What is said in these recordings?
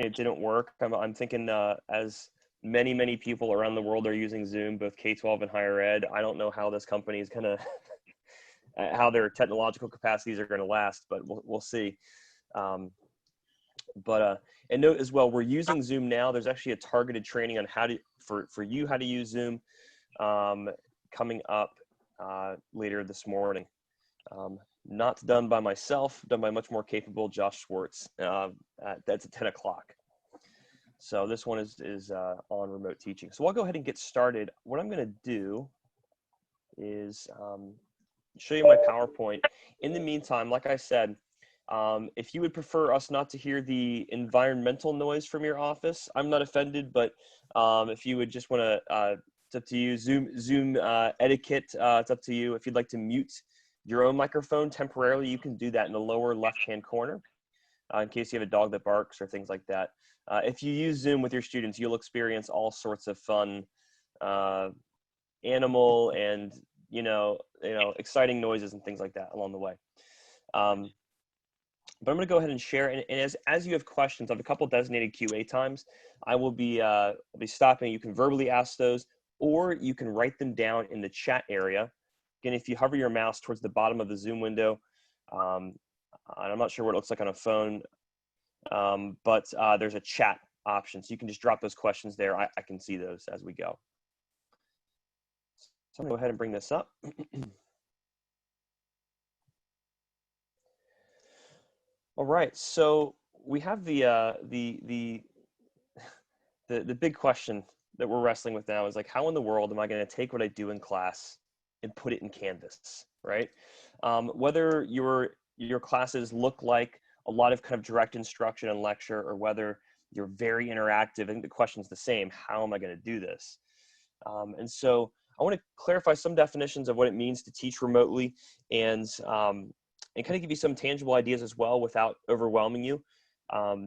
it didn't work. I'm thinking as many people around the world are using Zoom, both K-12 and higher ed. I don't know how this company is going to, how their technological capacities are going to last, but we'll see. And note as well, we're using Zoom now. There's actually a targeted training on how to, for you, how to use Zoom coming up later this morning. Not done by myself, done by much more capable Josh Schwartz. That's at 10 o'clock. So this one is on remote teaching. So I'll go ahead and get started. What I'm going to do is show you my PowerPoint. In the meantime, like I said, if you would prefer us not to hear the environmental noise from your office, I'm not offended, but if you would just want to, it's up to you. Zoom etiquette, it's up to you. If you'd like to mute your own microphone temporarily, you can do that in the lower left-hand corner in case you have a dog that barks or things like that. If you use Zoom with your students, you'll experience all sorts of fun animal and, exciting noises and things like that along the way. But I'm going to go ahead and share. And as you have questions, I have a couple designated QA times. I will be stopping. You can verbally ask those, or you can write them down in the chat area. Again, if you hover your mouse towards the bottom of the Zoom window, I'm not sure what it looks like on a phone, but there's a chat option. So you can just drop those questions there. I can see those as we go. So I'm going to go ahead and bring this up. All right, so we have the big question that we're wrestling with now is like, how in the world am I going to take what I do in class and put it in Canvas, right? Whether your classes look like a lot of kind of direct instruction and lecture, or whether you're very interactive, I think the question's the same. How am I going to do this? And so I want to clarify some definitions of what it means to teach remotely, and kind of give you some tangible ideas as well without overwhelming you.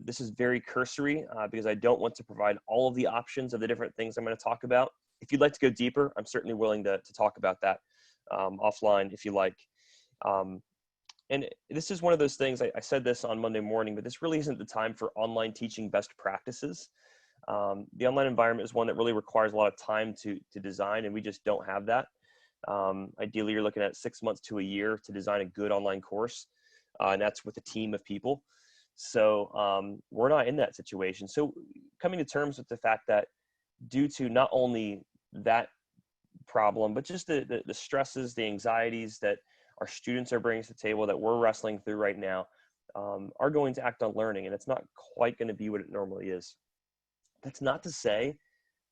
This is very cursory because I don't want to provide all of the options of the different things I'm going to talk about. If you'd like to go deeper, I'm certainly willing to talk about that offline if you like. And this is one of those things, I said this on Monday morning, but this really isn't the time for online teaching best practices. The online environment is one that really requires a lot of time to design, and we just don't have that. Ideally, you're looking at 6 months to a year to design a good online course, and that's with a team of people. So we're not in that situation. So coming to terms with the fact that due to not only that problem, but just the stresses, the anxieties that our students are bringing to the table, that we're wrestling through right now, are going to act on learning, and it's not quite going to be what it normally is. That's not to say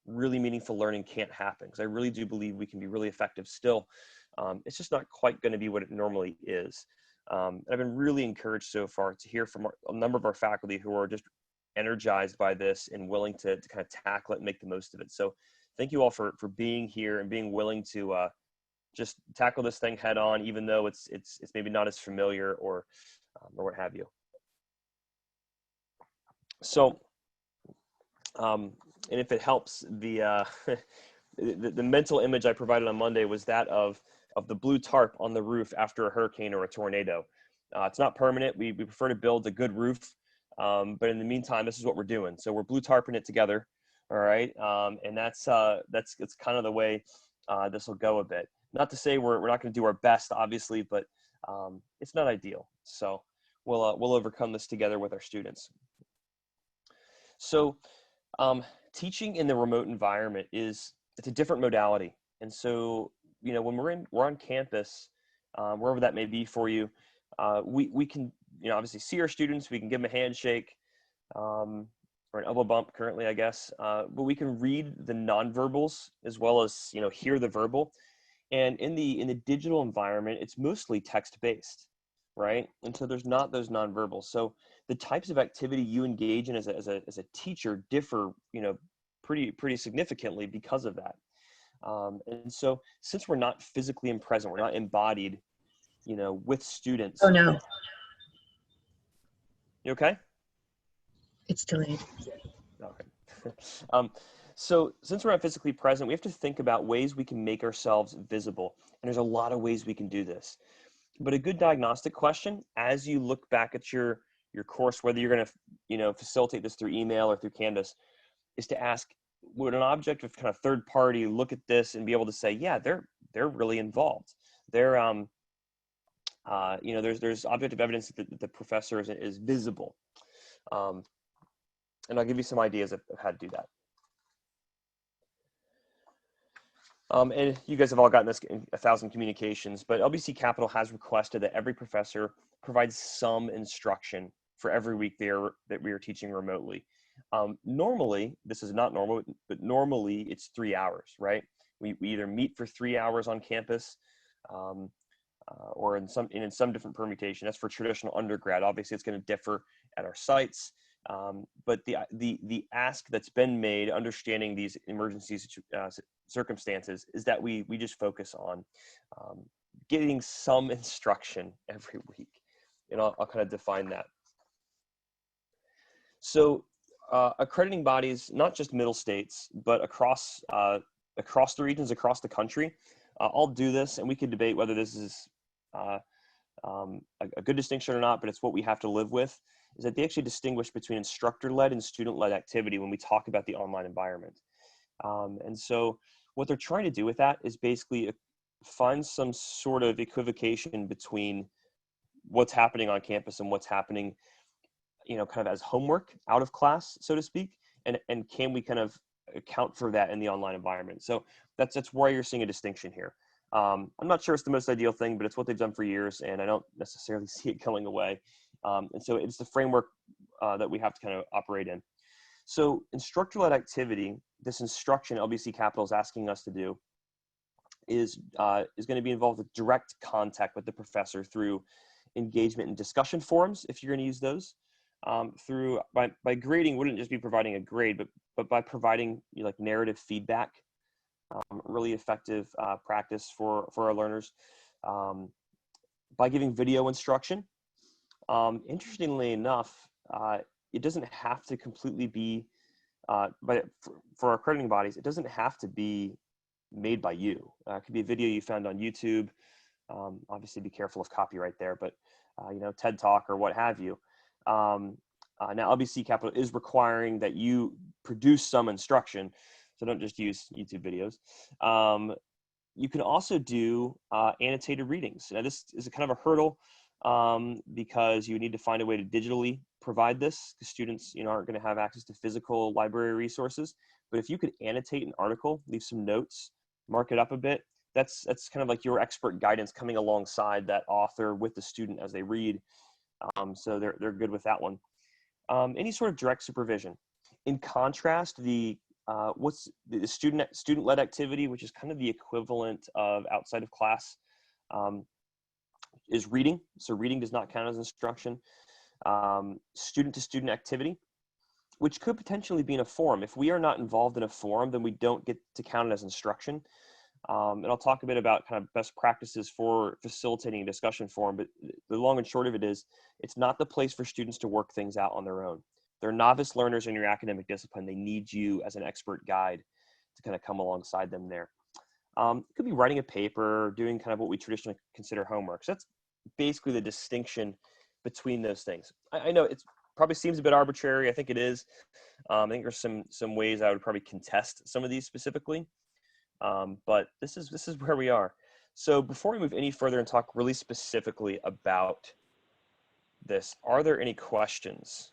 really meaningful learning can't happen, because I really do believe we can be really effective still. It's just not quite going to be what it normally is. And I've been really encouraged so far to hear from a number of our faculty who are just energized by this and willing to kind of tackle it and make the most of it. So thank you all for being here and being willing to just tackle this thing head on, even though it's maybe not as familiar or what have you. So, and if it helps, the mental image I provided on Monday was that of the blue tarp on the roof after a hurricane or a tornado. It's not permanent. We prefer to build a good roof, but in the meantime, this is what we're doing. So we're blue tarping it together, all right? And that's kind of the way this will go a bit. Not to say we're not going to do our best, obviously, but it's not ideal. So we'll overcome this together with our students. So teaching in the remote environment it's a different modality. And so, when we're on campus, wherever that may be for you, we can, obviously see our students, we can give them a handshake, or an elbow bump currently, I guess, but we can read the nonverbals as well as, hear the verbal. And in the digital environment, it's mostly text-based, right? And so there's not those nonverbals. So the types of activity you engage in as a teacher differ, pretty significantly because of that. And so since we're not physically present, we're not embodied, with students. Oh no. You okay? It's delayed. Okay. So since we're not physically present, we have to think about ways we can make ourselves visible. And there's a lot of ways we can do this. But a good diagnostic question, as you look back at your course, whether you're going to, facilitate this through email or through Canvas, is to ask, would an object of kind of third party look at this and be able to say, yeah, they're really involved. They're there's objective evidence that the professor is visible. And I'll give you some ideas of how to do that. And you guys have all gotten this in 1,000 communications, but LBC Capital has requested that every professor provides some instruction for every week that we are teaching remotely. Normally, this is not normal, but normally it's 3 hours, right? We either meet for 3 hours on campus, or in some different permutation. That's for traditional undergrad. Obviously, it's going to differ at our sites. But the ask that's been made, understanding these emergency circumstances, is that we just focus on getting some instruction every week, and I'll kind of define that. So accrediting bodies, not just Middle States, but across the regions, across the country, all do this, and we could debate whether this is a good distinction or not, but it's what we have to live with, is that they actually distinguish between instructor-led and student-led activity when we talk about the online environment. And so what they're trying to do with that is basically find some sort of equivocation between what's happening on campus and what's happening, kind of as homework out of class, so to speak, and can we kind of account for that in the online environment. So that's why you're seeing a distinction here. I'm not sure it's the most ideal thing, but it's what they've done for years, and I don't necessarily see it going away. And so it's the framework that we have to kind of operate in. So instructor-led activity, this instruction LBC Capital is asking us to do, is going to be involved with direct contact with the professor through engagement and discussion forums, if you're going to use those. By grading wouldn't just be providing a grade, but by providing like narrative feedback, really effective practice for our learners. By giving video instruction. Interestingly enough, it doesn't have to completely be, but for our accrediting bodies, it doesn't have to be made by you. It could be a video you found on YouTube. Obviously, be careful of copyright there, but TED Talk or what have you. Now, LBC Capital is requiring that you produce some instruction, so don't just use YouTube videos. You can also do annotated readings. Now, this is a kind of a hurdle because you need to find a way to digitally provide this, because students aren't going to have access to physical library resources. But if you could annotate an article, leave some notes, mark it up a bit, that's kind of like your expert guidance coming alongside that author with the student as they read. So they're good with that one. Any sort of direct supervision. In contrast, what's the student-led activity, which is kind of the equivalent of outside of class, is reading. So reading does not count as instruction. Student-to-student activity, which could potentially be in a forum. If we are not involved in a forum, then we don't get to count it as instruction. And I'll talk a bit about kind of best practices for facilitating a discussion forum, but the long and short of it is, it's not the place for students to work things out on their own. They're novice learners in your academic discipline. They need you as an expert guide to kind of come alongside them there. It could be writing a paper, or doing kind of what we traditionally consider homework. So that's basically the distinction between those things. I know it probably seems a bit arbitrary. I think it is. I think there's some ways I would probably contest some of these specifically. But this is where we are. So before we move any further and talk really specifically about this, are there any questions?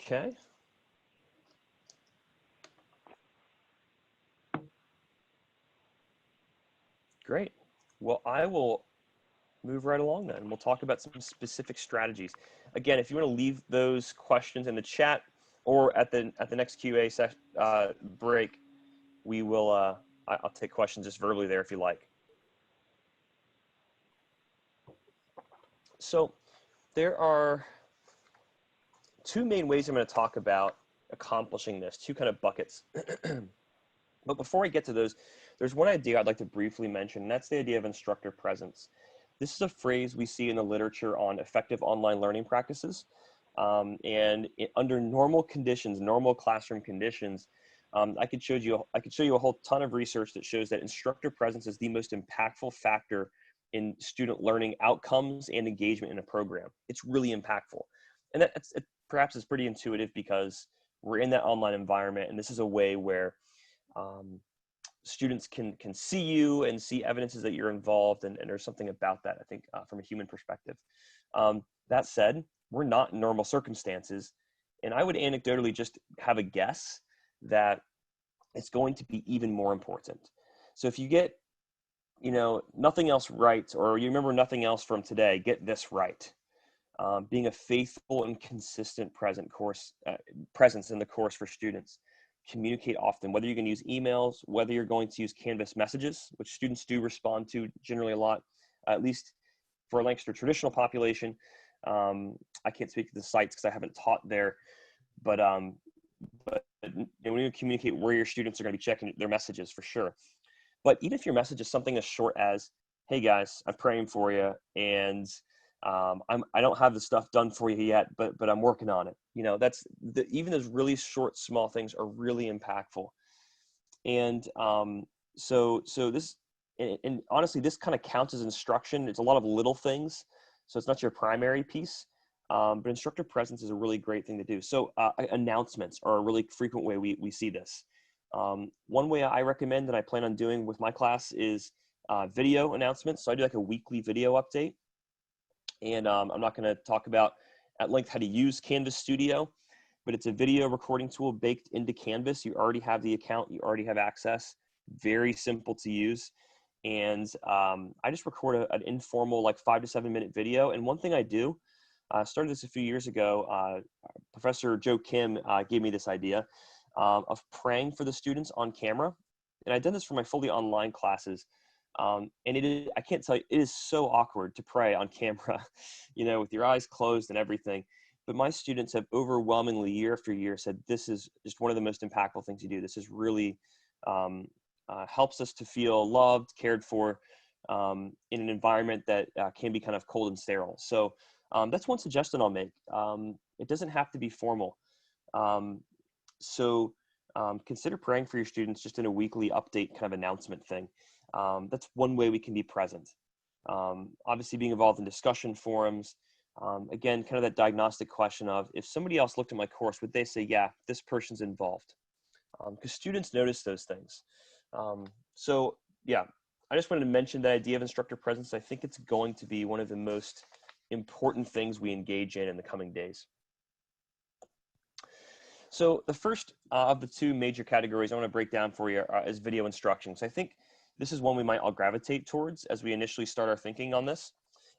Okay. Great. Well, I will move right along then. We'll talk about some specific strategies. Again, if you want to leave those questions in the chat or at the next QA break, we will. I'll take questions just verbally there if you like. So there are two main ways I'm going to talk about accomplishing this, two kind of buckets. But before I get to those, there's one idea I'd like to briefly mention, and that's the idea of instructor presence. This is a phrase we see in the literature on effective online learning practices. Under normal conditions, normal classroom conditions, I could show you a whole ton of research that shows that instructor presence is the most impactful factor in student learning outcomes and engagement in a program. It's really impactful. And it perhaps is pretty intuitive because we're in that online environment, and this is a way where um, students can see you and see evidences that you're involved, and there's something about that, I think, from a human perspective. That said, we're not in normal circumstances, and I would anecdotally just have a guess that it's going to be even more important. So if you get, nothing else right, or you remember nothing else from today, get this right. Being a faithful and consistent presence in the course for students. Communicate often, whether you can use emails, whether you're going to use Canvas messages, which students do respond to generally a lot, at least for a Lancaster traditional population. I can't speak to the sites because I haven't taught there, but when you communicate where your students are going to be checking their messages for sure. But even if your message is something as short as, "Hey guys, I'm praying for you, and I don't have the stuff done for you yet, but I'm working on it." Even those really short, small things are really impactful. And so this, and honestly, this kind of counts as instruction. It's a lot of little things, so it's not your primary piece. But instructor presence is a really great thing to do. So announcements are a really frequent way we see this. One way I recommend that I plan on doing with my class is video announcements. So I do like a weekly video update. And I'm not going to talk about at length how to use Canvas Studio, but it's a video recording tool baked into Canvas. You already have the account, you already have access. Very simple to use. And I just record an informal, like 5 to 7 minute video. And one thing I do, I started this a few years ago. Professor Joe Kim gave me this idea of praying for the students on camera. And I've done this for my fully online classes. And I can't tell you, it is so awkward to pray on camera, with your eyes closed and everything. But my students have overwhelmingly, year after year, said this is just one of the most impactful things you do. This is really helps us to feel loved, cared for in an environment that can be kind of cold and sterile. So that's one suggestion I'll make. It doesn't have to be formal. So consider praying for your students just in a weekly update kind of announcement thing. That's one way we can be present. Obviously being involved in discussion forums. Again, kind of that diagnostic question of, if somebody else looked at my course, would they say, yeah, this person's involved? Because students notice those things. So yeah, I just wanted to mention that idea of instructor presence. I think it's going to be one of the most important things we engage in the coming days. So the first of the two major categories I want to break down for you is video instruction. So I think this is one we might all gravitate towards as we initially start our thinking on this.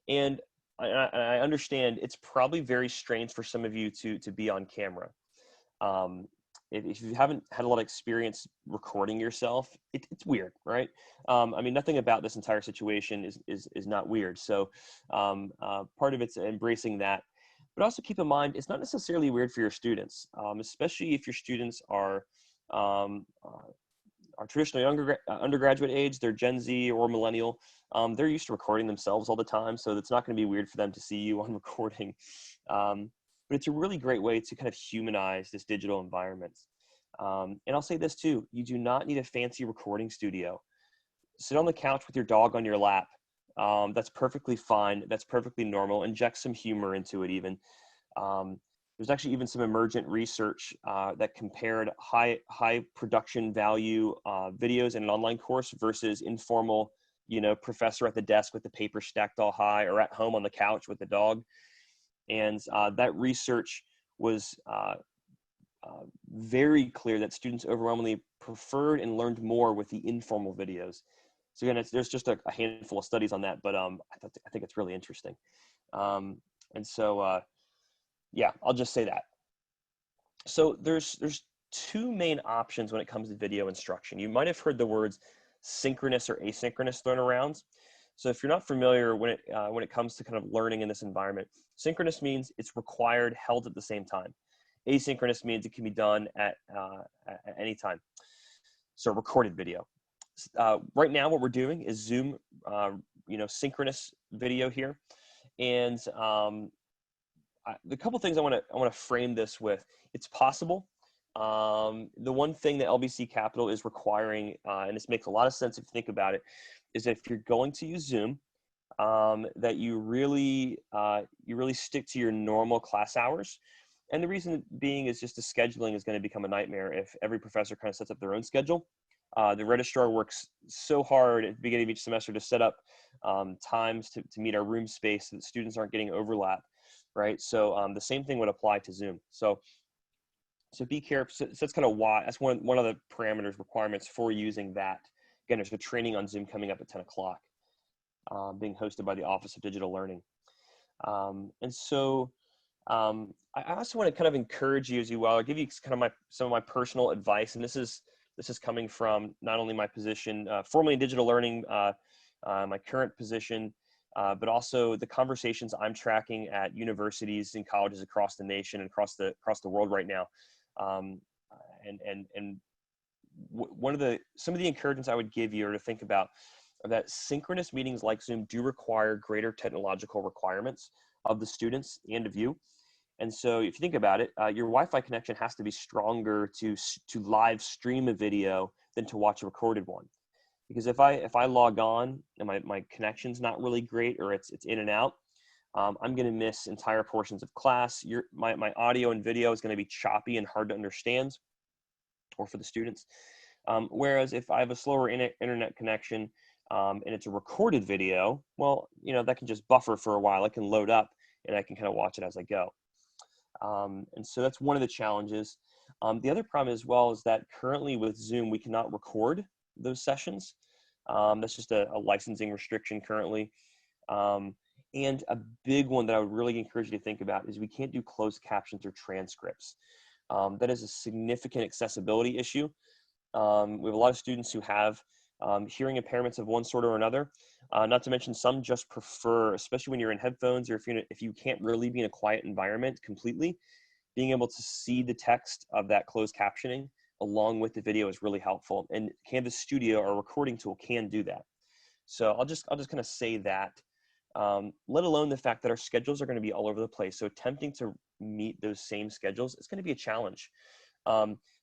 And I understand it's probably very strange for some of you to be on camera. If you haven't had a lot of experience recording yourself, it's weird, right? I mean, nothing about this entire situation is not weird. So part of it's embracing that. But also keep in mind, it's not necessarily weird for your students, especially if your students are traditionally undergraduate age, they're Gen Z or millennial. They're used to recording themselves all the time, so it's not going to be weird for them to see you on recording. But it's a really great way to kind of humanize this digital environment. And I'll say this too, you do not need a fancy recording studio. Sit on the couch with your dog on your lap. That's perfectly fine. That's perfectly normal. Inject some humor into it even. There's actually even some emergent research that compared high production value videos in an online course versus informal, professor at the desk with the paper stacked all high, or at home on the couch with the dog. And that research was very clear that students overwhelmingly preferred and learned more with the informal videos. So again, there's just a handful of studies on that, but I think it's really interesting. And so, yeah, I'll just say that. So there's two main options when it comes to video instruction. You might have heard the words synchronous or asynchronous thrown around. So if you're not familiar when it comes to kind of learning in this environment, synchronous means it's required, held at the same time. Asynchronous means it can be done at any time. So recorded video. Right now, what we're doing is Zoom, synchronous video here, and the couple things I want to frame this with. It's possible. The one thing that LBC Capital is requiring, and this makes a lot of sense if you think about it, is that if you're going to use Zoom, that you really stick to your normal class hours. And the reason being is just the scheduling is going to become a nightmare if every professor kind of sets up their own schedule. The registrar works so hard at the beginning of each semester to set up times to meet our room space so that students aren't getting overlap, right? So the same thing would apply to Zoom. So be careful. So that's kind of why, that's one of the parameters requirements for using that. Again, there's a training on Zoom coming up at 10 o'clock, being hosted by the Office of Digital Learning. And so I also want to kind of encourage you as well. I'll give you kind of some of my personal advice, and this is coming from not only my position formerly in digital learning, my current position, but also the conversations I'm tracking at universities and colleges across the nation and across the world right now. And some of the encouragements I would give you or to think about are that synchronous meetings like Zoom do require greater technological requirements of the students and of you. And so if you think about it, your Wi-Fi connection has to be stronger to live stream a video than to watch a recorded one. Because if I log on and my connection's not really great or it's in and out, I'm going to miss entire portions of class. My audio and video is going to be choppy and hard to understand, or for the students. Whereas if I have a slower internet connection and it's a recorded video, well, that can just buffer for a while. It can load up and I can kind of watch it as I go. And so that's one of the challenges. The other problem as well is that currently with Zoom, we cannot record those sessions. That's just a licensing restriction currently. And a big one that I would really encourage you to think about is we can't do closed captions or transcripts. That is a significant accessibility issue. We have a lot of students who have hearing impairments of one sort or another. Not to mention some just prefer, especially when you're in headphones or if you can't really be in a quiet environment completely, being able to see the text of that closed captioning along with the video is really helpful. And Canvas Studio, our recording tool, can do that. So I'll just kind of say that, let alone the fact that our schedules are going to be all over the place. So attempting to meet those same schedules, it's going to be a challenge.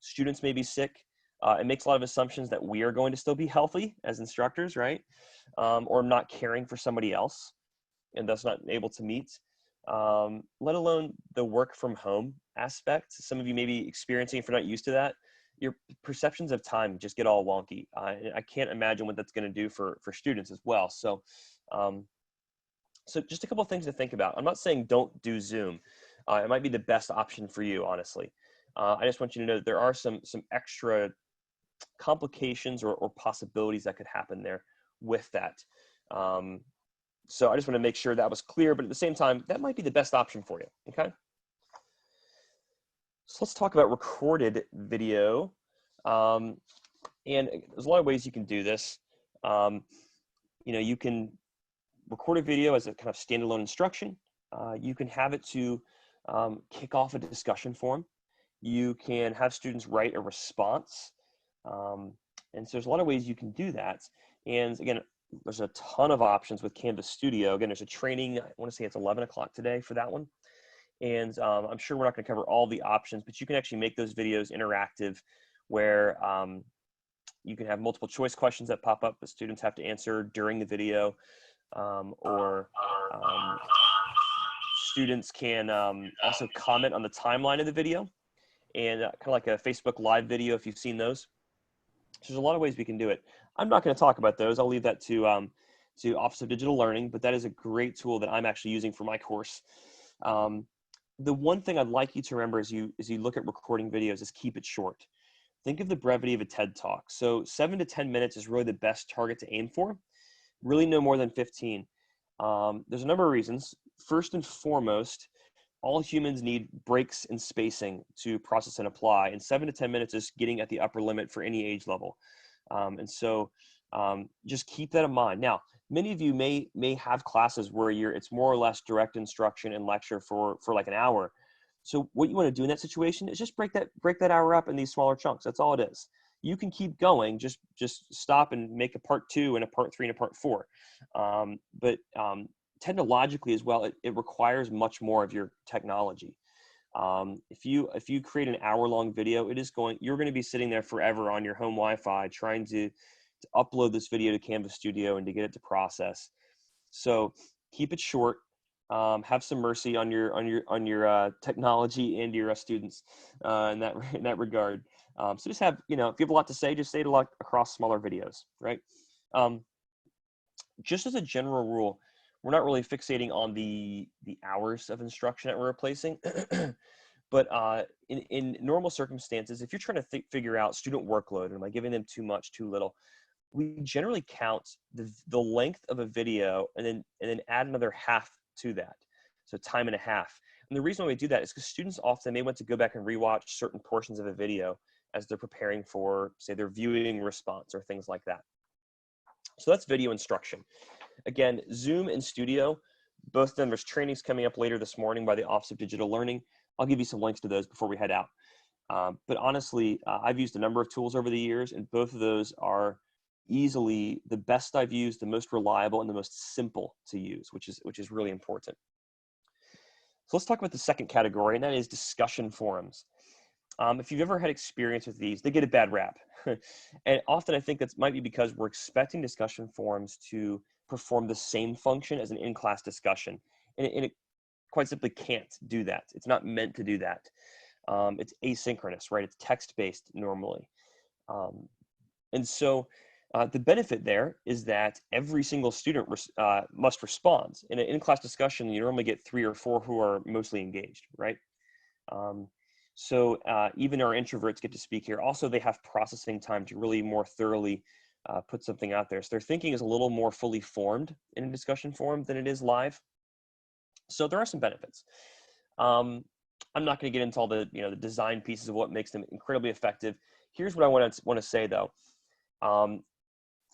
Students may be sick. It makes a lot of assumptions that we are going to still be healthy as instructors, right? Or not caring for somebody else and thus not able to meet, let alone the work from home aspect. Some of you may be experiencing, if you're not used to that, your perceptions of time just get all wonky. I can't imagine what that's going to do for students as well. So, so just a couple of things to think about. I'm not saying don't do Zoom. It might be the best option for you, honestly. I just want you to know that there are some extra complications or possibilities that could happen there with that. So I just want to make sure that was clear, but at the same time, that might be the best option for you, okay? So let's talk about recorded video. And there's a lot of ways you can do this. You can record a video as a kind of standalone instruction. You can have it to kick off a discussion forum. You can have students write a response. And so there's a lot of ways you can do that. And again, there's a ton of options with Canvas Studio. Again, there's a training, I want to say it's 11 o'clock today for that one. And I'm sure we're not going to cover all the options, but you can actually make those videos interactive where you can have multiple choice questions that pop up that students have to answer during the video, or students can also comment on the timeline of the video, and kind of like a Facebook Live video if you've seen those. So there's a lot of ways we can do it. I'm not going to talk about those. I'll leave that to Office of Digital Learning, but that is a great tool that I'm actually using for my course. The one thing I'd like you to remember as you look at recording videos is keep it short. Think of the brevity of a TED Talk. So 7 to 10 minutes is really the best target to aim for. Really no more than 15. There's a number of reasons. First and foremost, all humans need breaks and spacing to process and apply, and 7 to 10 minutes is getting at the upper limit for any age level. And so just keep that in mind. Now, many of you may have classes where it's more or less direct instruction and lecture for like an hour. So what you want to do in that situation is just break that hour up in these smaller chunks. That's all it is. You can keep going, just stop and make a part 2 and a part 3 and a part 4. But technologically as well, it requires much more of your technology. If you create an hour-long video, you're going to be sitting there forever on your home Wi-Fi trying to upload this video to Canvas Studio and to get it to process. So keep it short. Have some mercy on your technology and your students in that regard. So just have, if you have a lot to say, just say it a lot across smaller videos, right? Just as a general rule, we're not really fixating on the hours of instruction that we're replacing. But in normal circumstances, if you're trying to figure out student workload, am I giving them too much, too little? We generally count the length of a video and then add another half to that. So time and a half. And the reason why we do that is because students often may want to go back and rewatch certain portions of a video as they're preparing for, say, their viewing response or things like that. So that's video instruction. Again, Zoom and Studio, both of them, there's trainings coming up later this morning by the Office of Digital Learning. I'll give you some links to those before we head out. But honestly, I've used a number of tools over the years, and both of those are easily the best I've used, the most reliable, and the most simple to use, which is really important. So let's talk about the second category, and that is discussion forums. If you've ever had experience with these, they get a bad rap. And often I think that might be because we're expecting discussion forums to perform the same function as an in-class discussion. And it quite simply can't do that. It's not meant to do that. It's asynchronous, right? It's text-based normally. And so the benefit there is that every single student must respond. In an in-class discussion, you normally get 3 or 4 who are mostly engaged, right? So even our introverts get to speak here. Also, they have processing time to really more thoroughly put something out there. So their thinking is a little more fully formed in a discussion forum than it is live. So there are some benefits. I'm not going to get into all the the design pieces of what makes them incredibly effective. Here's what I want to say though.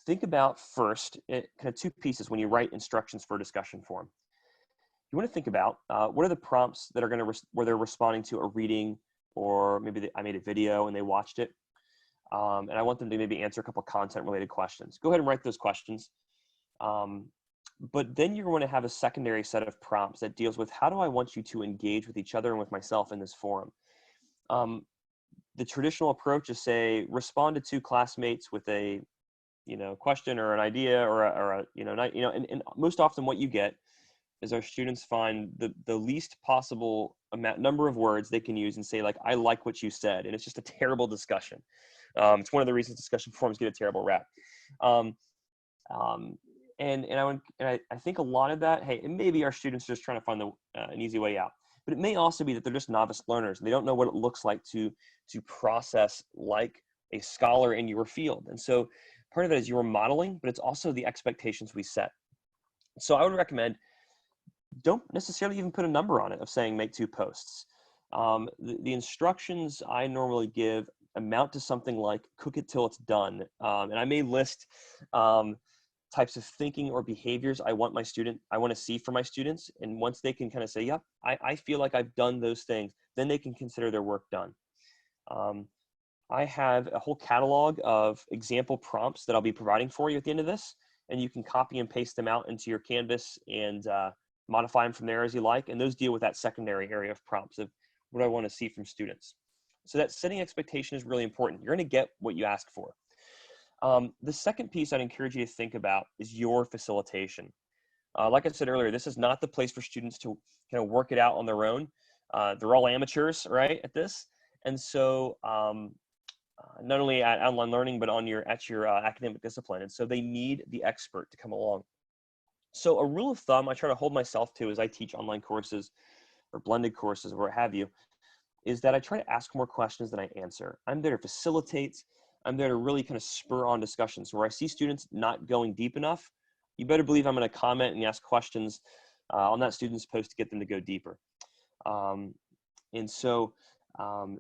Think about first kind of 2 pieces when you write instructions for a discussion forum. You want to think about what are the prompts that are going to where they're responding to a reading, or maybe I made a video and they watched it, and I want them to maybe answer a couple content related questions. Go ahead and write those questions. But then you're going to have a secondary set of prompts that deals with how do I want you to engage with each other and with myself in this forum. The traditional approach is, say, respond to 2 classmates with a question or an idea or and most often what you get is our students find the least possible number of words they can use and say, like, I like what you said. And it's just a terrible discussion. It's one of the reasons discussion forums get a terrible rap. And I think a lot of that, hey, it may be our students just trying to find an easy way out, but it may also be that they're just novice learners. They don't know what it looks like to process like a scholar in your field. And so part of it is your modeling, but it's also the expectations we set. So I would recommend, don't necessarily even put a number on it of saying make 2 posts. The instructions I normally give amount to something like cook it till it's done. And I may list types of thinking or behaviors I want to see from my students. And once they can kind of say, yep, I feel like I've done those things, then they can consider their work done. I have a whole catalog of example prompts that I'll be providing for you at the end of this, and you can copy and paste them out into your Canvas and modify them from there as you like. And those deal with that secondary area of prompts of what I want to see from students. So that setting expectation is really important. You're going to get what you ask for. The second piece I'd encourage you to think about is your facilitation. Like I said earlier, this is not the place for students to kind of work it out on their own. They're all amateurs, right, at this. And so not only at online learning, but at your academic discipline. And so they need the expert to come along. So a rule of thumb I try to hold myself to as I teach online courses or blended courses or what have you, is that I try to ask more questions than I answer. I'm there to facilitate. I'm there to really kind of spur on discussions. Where I see students not going deep enough, you better believe I'm going to comment and ask questions on that student's post to get them to go deeper. And so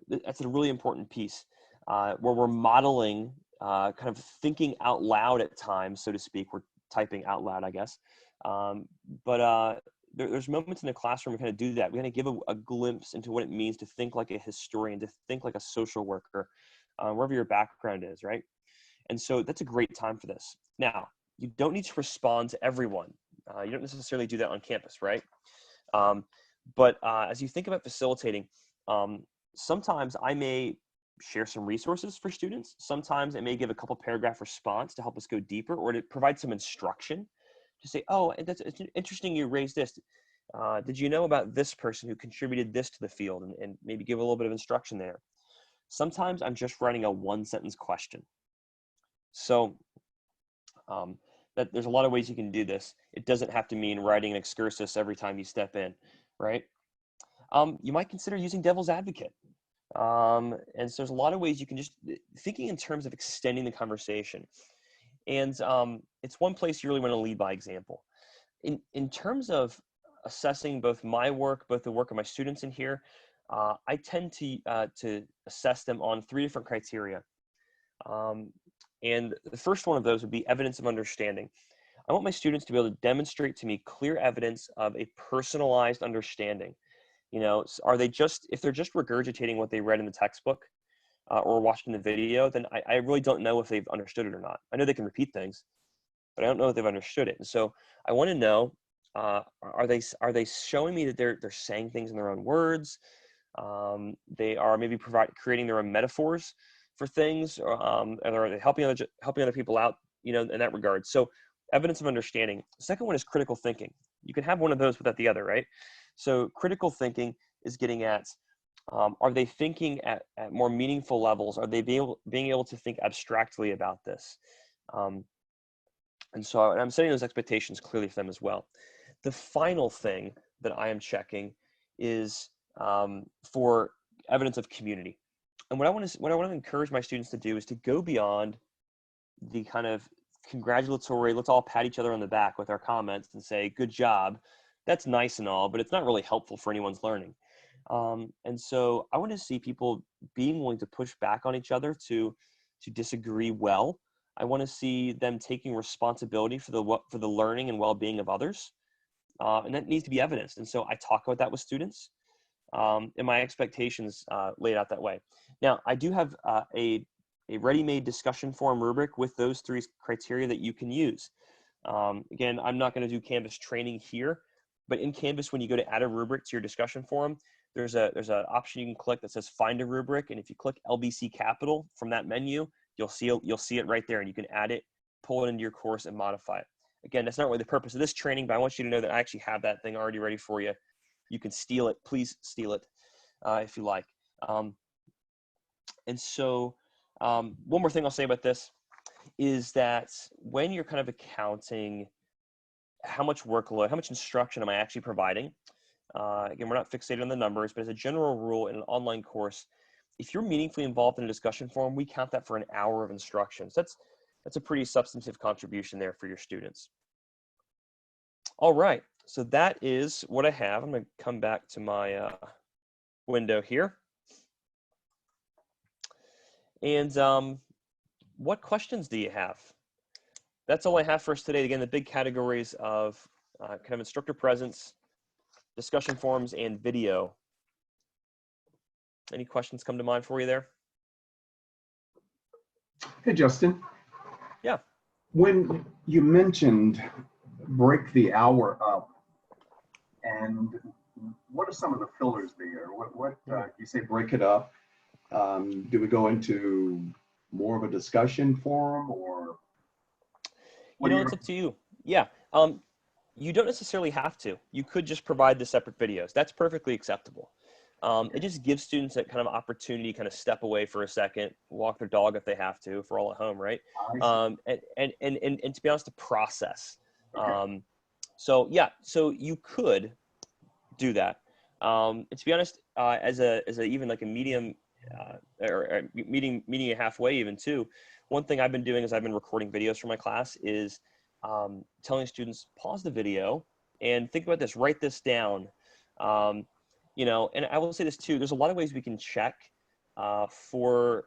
that's a really important piece where we're modeling kind of thinking out loud at times, so to speak. We're typing out loud, I guess. But there's moments in the classroom we kind of do that. We kind of give a glimpse into what it means to think like a historian, to think like a social worker, wherever your background is, right? And so that's a great time for this. Now, you don't need to respond to everyone. You don't necessarily do that on campus, right? But as you think about facilitating, Sometimes I may share some resources for students. Sometimes I may give a couple paragraph response to help us go deeper, or to provide some instruction to say, oh, it's interesting you raised this. Did you know about this person who contributed this to the field, and maybe give a little bit of instruction there. Sometimes I'm just writing a 1-sentence question. So that there's a lot of ways you can do this. It doesn't have to mean writing an excursus every time you step in, right? You might consider using devil's advocate. And so there's a lot of ways you can just thinking in terms of extending the conversation. And it's one place you really want to lead by example. In terms of assessing both my work, both the work of my students in here, I tend to assess them on 3 different criteria. And the first one of those would be evidence of understanding. I want my students to be able to demonstrate to me clear evidence of a personalized understanding. You know, are they just, if they're just regurgitating what they read in the textbook or watching the video, then I really don't know if they've understood it or not. I know they can repeat things, but I don't know if they've understood it. And so I want to know, are they showing me that they're saying things in their own words? They are maybe creating their own metaphors for things, and are they helping other people out, you know, in that regard. So evidence of understanding. The second one is critical thinking. You can have one of those without the other, right? So critical thinking is getting at, are they thinking at more meaningful levels? Are they being able to think abstractly about this? And so I'm setting those expectations clearly for them as well. The final thing that I am checking is for evidence of community. And what I want to encourage my students to do is to go beyond the kind of congratulatory, let's all pat each other on the back with our comments and say, good job. That's nice and all, but it's not really helpful for anyone's learning. And so I want to see people being willing to push back on each other to disagree well. I want to see them taking responsibility for the learning and well-being of others. And that needs to be evidenced. And so I talk about that with students, and my expectations laid out that way. Now, I do have a ready-made discussion forum rubric with those 3 criteria that you can use. Again, I'm not going to do Canvas training here, but in Canvas, when you go to add a rubric to your discussion forum, there's an option you can click that says find a rubric. And if you click LBC Capital from that menu, you'll see it right there, and you can add it, pull it into your course, and modify it. Again, that's not really the purpose of this training, but I want you to know that I actually have that thing already ready for you. You can steal it. Please steal it if you like. And so one more thing I'll say about this is that when you're kind of accounting how much workload, how much instruction am I actually providing? Again, we're not fixated on the numbers, but as a general rule in an online course, if you're meaningfully involved in a discussion forum, we count that for an hour of instruction. So that's a pretty substantive contribution there for your students. All right, so that is what I have. I'm going to come back to my window here. And what questions do you have? That's all I have for us today. Again, the big categories of kind of instructor presence, discussion forums, and video. Any questions come to mind for you there? Hey, Justin. Yeah. When you mentioned break the hour up, and what are some of the fillers there? What you say break it up? Do we go into more of a discussion forum, or? It's up to you. Yeah. You don't necessarily have to. You could just provide the separate videos. That's perfectly acceptable. It just gives students that kind of opportunity, kind of step away for a second, walk their dog if they have to, if we're all at home, right? And to be honest, to process. Okay. So yeah, so you could do that. And to be honest, as a even like a medium or meeting it halfway even too. One thing I've been doing is I've been recording videos for my class is telling students pause the video and think about this, write this down. And I will say this too, there's a lot of ways we can check for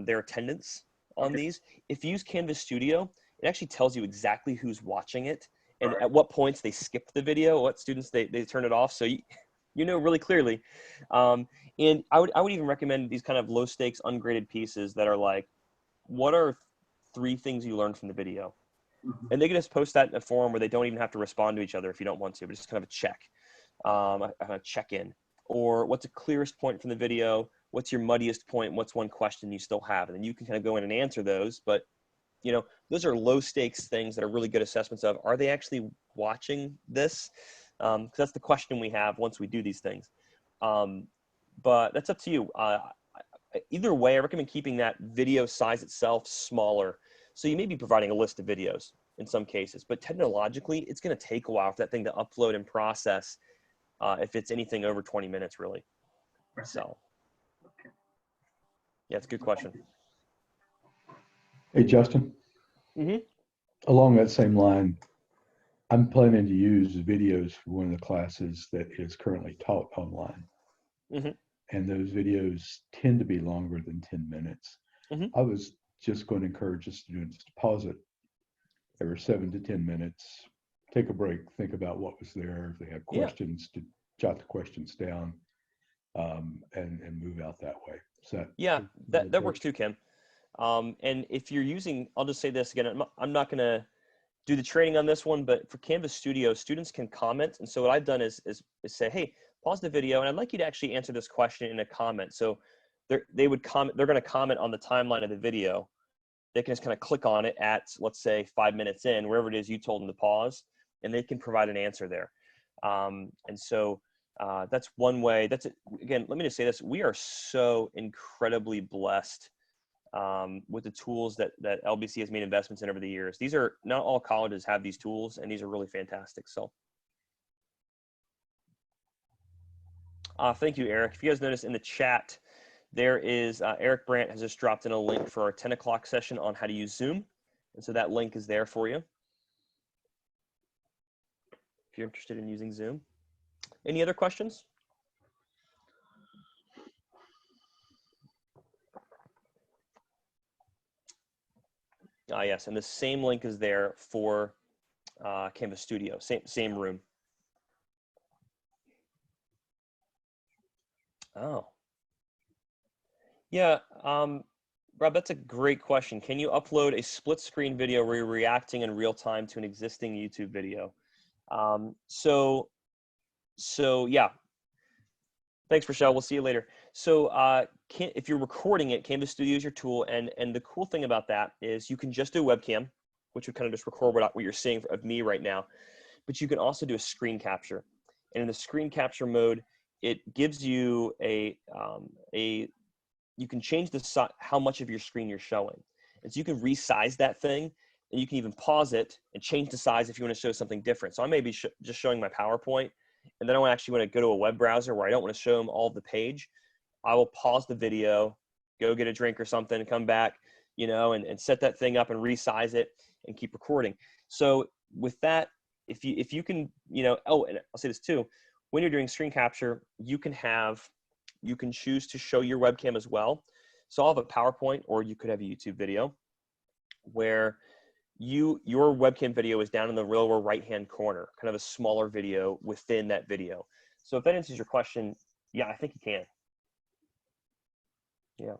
their attendance on these. If you use Canvas Studio, it actually tells you exactly who's watching it and at what points they skipped the video, what students they turn it off. So you know really clearly. And I would even recommend these kind of low stakes ungraded pieces that are like, what are 3 things you learned from the video? And they can just post that in a forum where they don't even have to respond to each other if you don't want to, but just kind of a check, a check-in. or what's the clearest point from the video, what's your muddiest point, what's one question you still have, and then you can kind of go in and answer those. But you know, those are low stakes things that are really good assessments of, are they actually watching this? Because that's the question we have once we do these things. But that's up to you. Either way, I recommend keeping that video size itself smaller. So you may be providing a list of videos in some cases, but technologically, it's going to take a while for that thing to upload and process if it's anything over 20 minutes, really. So, yeah, it's a good question. Hey, Justin, Mm-hmm. along that same line, I'm planning to use videos for one of the classes that is currently taught online. Mm-hmm. And those videos tend to be longer than 10 minutes. Mm-hmm. I was just going to encourage the students to pause it every 7 to 10 minutes, take a break, think about what was there. If they have questions, to jot the questions down and move out that way. So that works too, Kim. And if you're using, I'll just say this again, I'm not going to do the training on this one, but for Canvas Studio, students can comment. And so what I've done is say, hey, pause the video, and I'd like you to actually answer this question in a comment. So they would comment, they're going to comment on the timeline of the video. They can just kind of click on it at, let's say, 5 minutes in, wherever it is you told them to pause, and they can provide an answer there. And so that's one way. That's it. Again, let me just say this. We are so incredibly blessed with the tools that LBC has made investments in over the years. These are, not all colleges have these tools, and these are really fantastic. So thank you, Eric. If you guys notice in the chat, there is Eric Brandt has just dropped in a link for our 10 o'clock session on how to use Zoom. And so that link is there for you if you're interested in using Zoom. Any other questions? Yes, and the same link is there for Canvas Studio, same room. Oh. Yeah, Rob, that's a great question. Can you upload a split screen video where you're reacting in real time to an existing YouTube video? So yeah. Thanks, Rochelle. We'll see you later. So if you're recording it, Canvas Studio is your tool. And the cool thing about that is you can just do a webcam, which would kind of just record what you're seeing of me right now. But you can also do a screen capture. And in the screen capture mode, it gives you you can change how much of your screen you're showing. And so you can resize that thing, and you can even pause it and change the size if you want to show something different. So I may be just showing my PowerPoint, and then I actually want to go to a web browser where I don't want to show them all of the page. I will pause the video, go get a drink or something, and come back, and set that thing up and resize it and keep recording. So with that, if you can, oh, and I'll say this too, when you're doing screen capture, you can choose to show your webcam as well. So I'll have a PowerPoint, or you could have a YouTube video where your webcam video is down in the lower right-hand corner, kind of a smaller video within that video. So if that answers your question, yeah, I think you can. Yeah.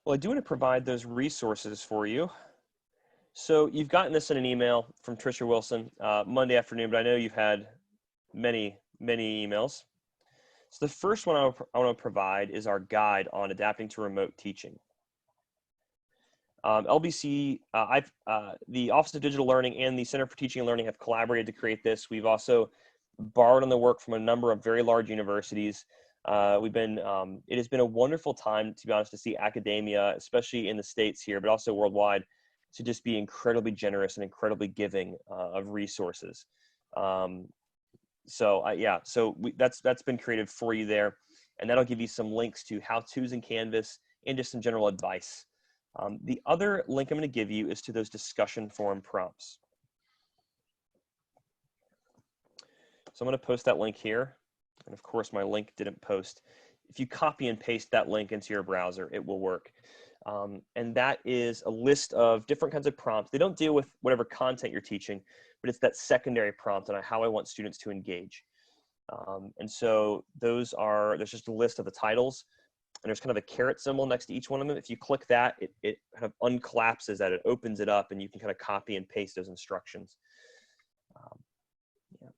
Well, I do want to provide those resources for you. So you've gotten this in an email from Tricia Wilson Monday afternoon, but I know you've had many, many emails. So the first one I want to provide is our guide on adapting to remote teaching. LBC, the Office of Digital Learning and the Center for Teaching and Learning have collaborated to create this. We've also borrowed on the work from a number of very large universities. It has been a wonderful time, to be honest, to see academia, especially in the States here, but also worldwide, to just be incredibly generous and incredibly giving of resources. So that's been created for you there, and that'll give you some links to how-tos in Canvas and just some general advice. The other link I'm going to give you is to those discussion forum prompts. So I'm going to post that link here, and of course my link didn't post. If you copy and paste that link into your browser, it will work. And that is a list of different kinds of prompts. They don't deal with whatever content you're teaching, but it's that secondary prompt on how I want students to engage. And so there's just a list of the titles. and there's kind of a caret symbol next to each one of them. If you click that, it kind of uncollapses that, it opens it up, and you can kind of copy and paste those instructions. Yeah.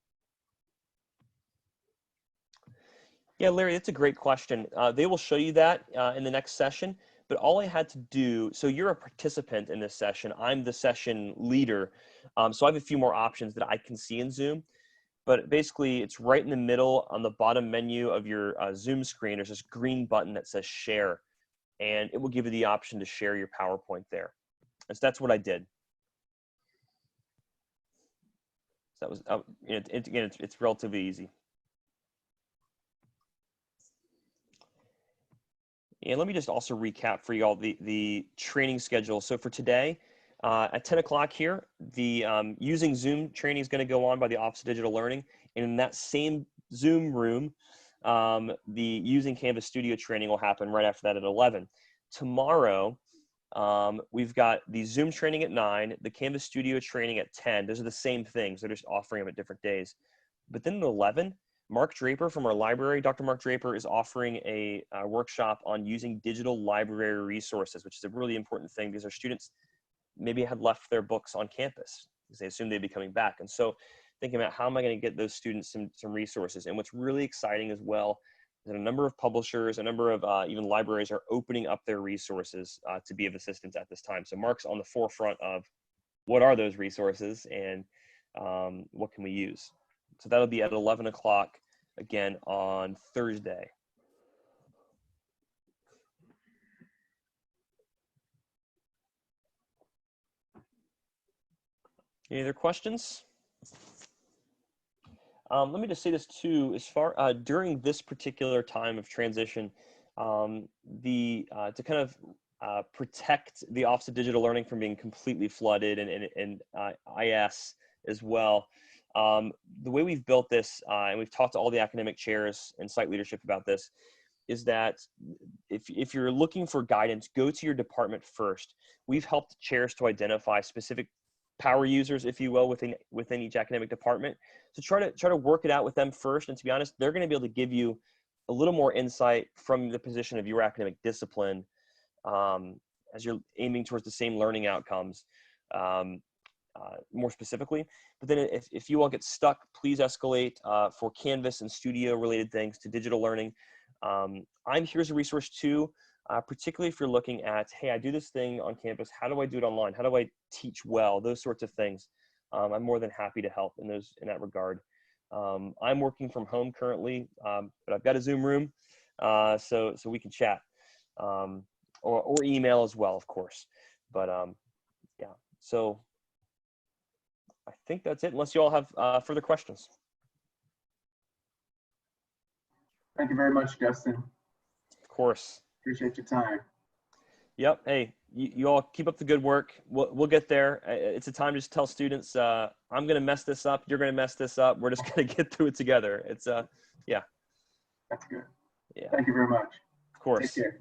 Yeah, Larry, that's a great question. They will show you that in the next session, but all I had to do, so you're a participant in this session, I'm the session leader, so I have a few more options that I can see in Zoom, but basically it's right in the middle on the bottom menu of your Zoom screen. There's this green button that says share, and it will give you the option to share your PowerPoint there. And so that's what I did. So that was, again, it's relatively easy. And let me just also recap for you all the training schedule. So for today, at 10 o'clock here, the Using Zoom training is going to go on by the Office of Digital Learning. And in that same Zoom room, the Using Canvas Studio training will happen right after that at 11. Tomorrow, we've got the Zoom training at 9, the Canvas Studio training at 10. Those are the same things. They're just offering them at different days. But then at 11, Mark Draper from our library, Dr. Mark Draper, is offering a workshop on using digital library resources, which is a really important thing because our students maybe had left their books on campus because they assumed they'd be coming back. And so thinking about how am I going to get those students some resources. And what's really exciting as well is that a number of publishers, a number of even libraries are opening up their resources to be of assistance at this time. So Mark's on the forefront of what are those resources and what can we use. So that'll be at 11 o'clock again on Thursday. Any other questions? Let me just say this too, as far during this particular time of transition, to kind of protect the Office of Digital Learning from being completely flooded and IS as well. The way we've built this, and we've talked to all the academic chairs and site leadership about this, is that if you're looking for guidance, go to your department first. We've helped chairs to identify specific power users, if you will, within each academic department. So try to work it out with them first. And to be honest, they're going to be able to give you a little more insight from the position of your academic discipline as you're aiming towards the same learning outcomes. More specifically, but then if you all get stuck, please escalate for Canvas and Studio related things to digital learning. I'm here as a resource too, particularly if you're looking at, hey, I do this thing on campus, how do I do it online? How do I teach well? Those sorts of things. I'm more than happy to help in that regard. I'm working from home currently, but I've got a Zoom room, so we can chat, or email as well, of course. But yeah, so I think that's it, unless you all have further questions. Thank you very much, Justin. Of course. Appreciate your time. Yep. Hey, you all keep up the good work. We'll get there. It's a time to just tell students, I'm going to mess this up. You're going to mess this up. We're just going to get through it together. It's yeah. That's good. Yeah. Thank you very much. Of course. Take care.